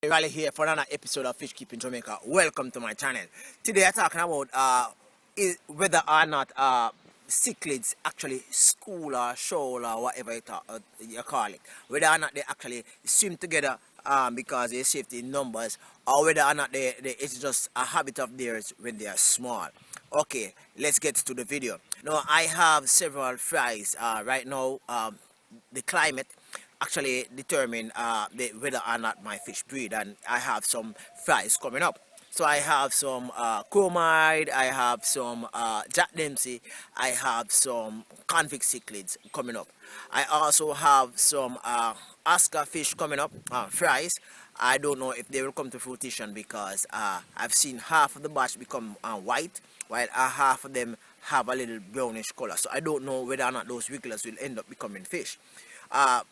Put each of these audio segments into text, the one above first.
Riley here for another episode of Fish Keeping Jamaica. Welcome to my channel. Today I'm talking about whether or not cichlids actually school or shoal or whatever you call it, whether or not they actually swim together because they safety in numbers, or whether or not it's just a habit of theirs when they are small. Okay, let's get to the video. Now I have several fries right now. The climate actually determine whether or not my fish breed, and I have some fries coming up. So I have some chromide, I have some Jack Dempsey, I have some convict cichlids coming up. I also have some Oscar fish coming up, fries. I don't know if they will come to fruition because I've seen half of the batch become white, while half of them have a little brownish color. So I don't know whether or not those wigglers will end up becoming fish.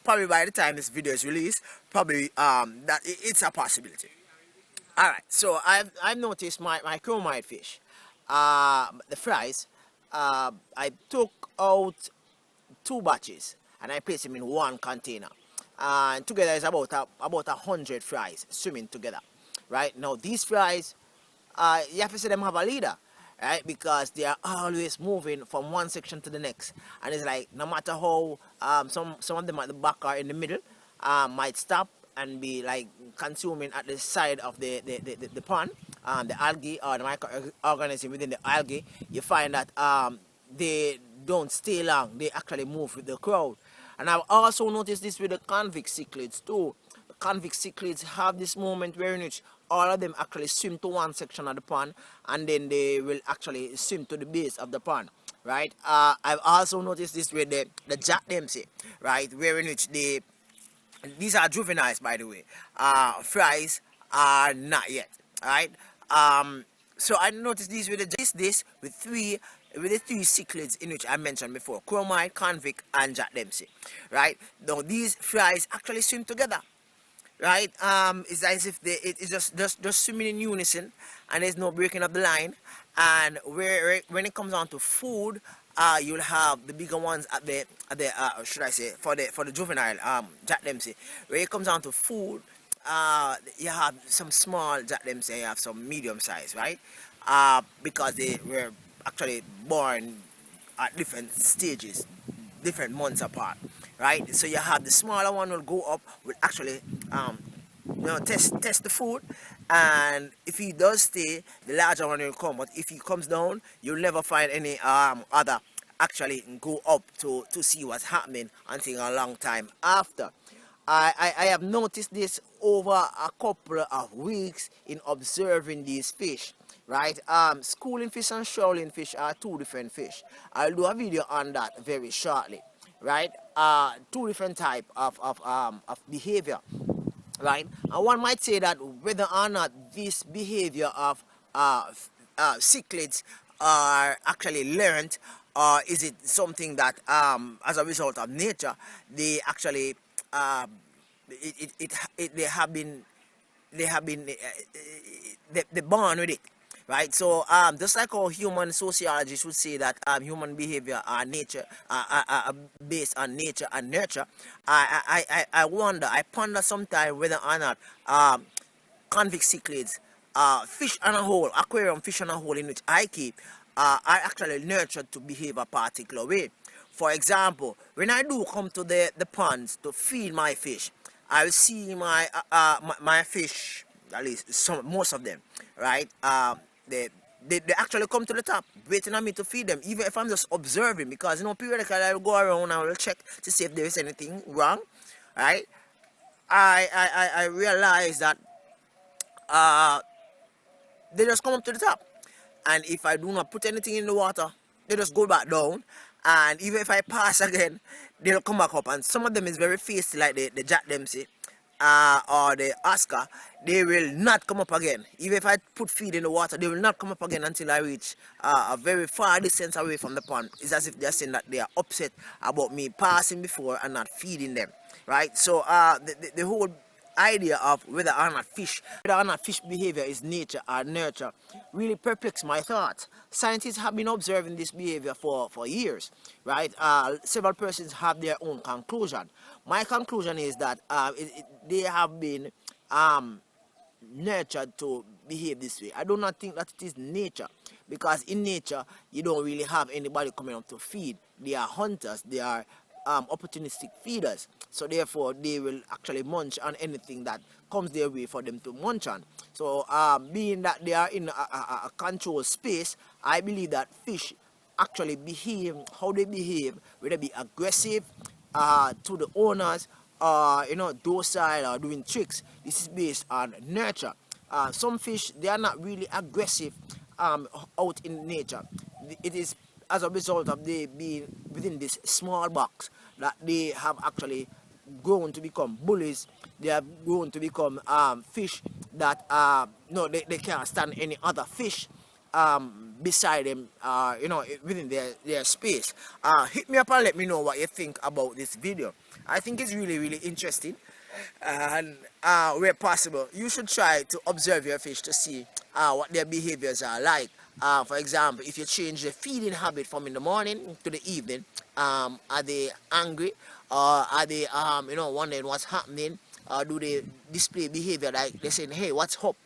Probably by the time this video is released, probably it's a possibility. Alright, so I've noticed my chromide fish, the fries, I took out 2 batches and I placed them in 1 container. And together is about 100 fries swimming together. Right now, these fries, you have to say them have a leader, right? Because they are always moving from one section to the next, and it's like no matter how some of them at the back or in the middle might stop and be like consuming at the side of the pond, the algae or the microorganism within the algae. You find that they don't stay long, they actually move with the crowd. And I've also noticed this with the convict cichlids too. The convict cichlids have this moment where in which all of them actually swim to one section of the pond, and then they will actually swim to the base of the pond, right? I've also noticed this with the Jack Dempsey, right, where in which these are juveniles, by the way. Fries are not yet, right? So I noticed these with the 3 cichlids in which I mentioned before: chromide, convict, and Jack Dempsey, right? Now these fries actually swim together, right? It's as if it's just swimming in unison, and there's no breaking up the line. And when it comes down to food, you'll have the bigger ones at the should I say, for the juvenile Jack Dempsey. When it comes down to food, you have some small Jack Dempsey, you have some medium size, right? Because they were actually born at different stages, different months apart, right? So you have the smaller one will go up, will actually test the food, and if he does stay, the larger one will come. But if he comes down, you'll never find any other actually go up to see what's happening until a long time after. I have noticed this over a couple of weeks in observing these fish, right? Schooling fish and shoaling fish are 2 different fish. I'll do a video on that very shortly, right? 2 different type of behavior, right? And one might say that whether or not this behavior of cichlids are actually learned, or is it something that as a result of nature they actually they have been born with it, right? So just like how human sociologists would say that human behavior are nature are based on nature and nurture, I wonder, I ponder sometimes whether or not convict cichlids, fish on a whole, aquarium fish on a whole in which I keep, are actually nurtured to behave a particular way. For example, when I do come to the ponds to feed my fish, I will see my fish, at least most of them, right? They actually come to the top, waiting on me to feed them, even if I'm just observing, because periodically I will go around and I will check to see if there is anything wrong, right? I realize that they just come up to the top, and if I do not put anything in the water, they just go back down. And even if I pass again, they'll come back up. And some of them is very feisty, like the Jack Dempsey or the Oscar. They will not come up again. Even if I put feed in the water, they will not come up again until I reach a very far distance away from the pond. It's as if they're saying that they are upset about me passing before and not feeding them, right? So the whole idea of whether or not fish behavior is nature or nurture really perplexed my thoughts. Scientists have been observing this behavior for years, right? Several persons have their own conclusion. My conclusion is that they have been nurtured to behave this way. I do not think that it is nature, because in nature you don't really have anybody coming up to feed. They are hunters, they are opportunistic feeders, so therefore they will actually munch on anything that comes their way for them to munch on. So being that they are in a controlled space, I believe that fish actually behave how they behave, whether be aggressive to the owners, you know, docile or doing tricks. This is based on nurture. Some fish, they are not really aggressive out in nature. It is as a result of they being within this small box that they have actually grown to become bullies. They have grown to become fish that no, they can't stand any other fish beside them, you know, within their space. Hit me up and let me know what you think about this video. I think it's really interesting, and where possible you should try to observe your fish to see what their behaviors are like. For example, if you change the feeding habit from in the morning to the evening, are they angry, or are they you know, wondering what's happening, or do they display behavior like they're saying, hey, what's up?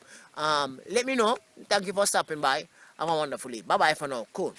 Let me know. Thank you for stopping by. Have a wonderful day. Bye bye for now. Cool.